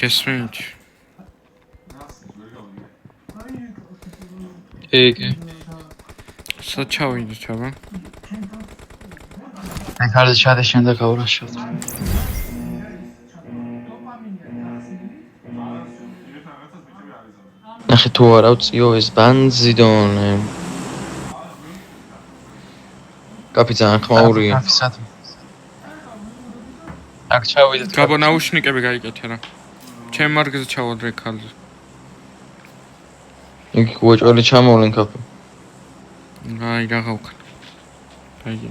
გესმით? კი. საჩავიდეთ აბა. მე კარდი შადე შენდა გავრაშავ. ნახე თუ არა ვწიო ეს ბანზიდონე. კაპიტან ხმაურია. აქ ჩავიდეთ. გაბო ნაუშნიკები გაიკეთე რა. ჩემ მარგზე ჩავადრე ქალზე. იქ უეჭველი ჩამოვლენ კაპი. აი რაღა უკან. აი.